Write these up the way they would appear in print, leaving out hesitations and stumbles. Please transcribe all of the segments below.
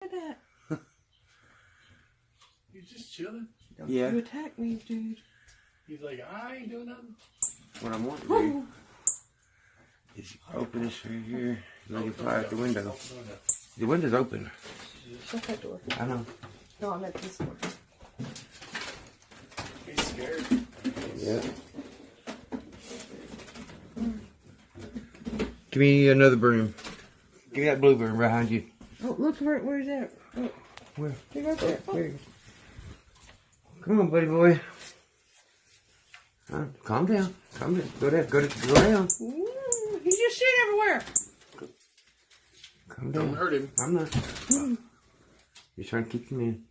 Look at that. He's just chilling. Don't Yeah. you attack me, dude. He's like, I ain't doing nothing. What I want to do is open this right here. Let it fly out the window. The window's open. Shut that door. I know. No, I meant this door. He's scared. Yeah. Give me another broom. Give me that blue broom behind you. Oh, look, where's that? Oh, Where? he's right there. Oh. There you go. Come on, buddy boy. Calm down. Calm down. Go down. Go down. Ooh, he's just shit everywhere. Calm down. Don't hurt him. I'm not. You're trying to keep him in.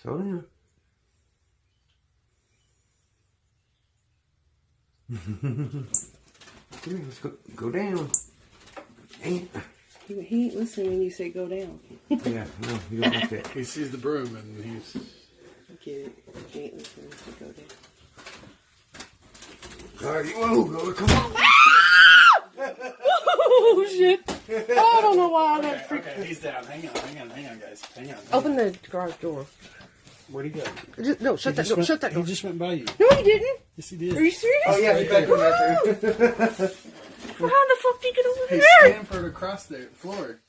Slow down. Come here, let's go down. Dang it. He ain't listening when you say go down. Yeah, no, you don't like that. He sees the broom and he's... I get it. He ain't listening when you say go down. Alright, whoa, go, come on. Oh, shit. I don't know why that freaked Okay, he's down. Hang on, guys. Hang on. Open the garage door. Where'd he go? No, shut that door. Shut that door. He just went by you. No, he didn't. Yes, he did. Are you serious? Oh, yeah, he's back in that Well, how the fuck did he get over He there? scampered across the floor.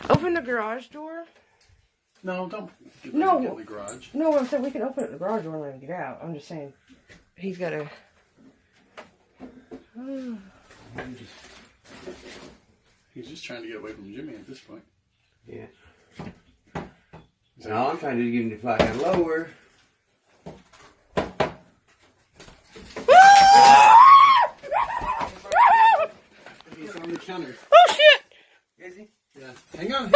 Open the garage door. No, don't get No. get in the garage. No, I'm saying we can open up the garage door and let him get out. I'm just saying he's got to. He's just trying to get away from Jimmy at this point. Yeah. No, I'm trying to get him to fly down lower. He's on the counter. Oh shit! Is he? Yeah. Hang on.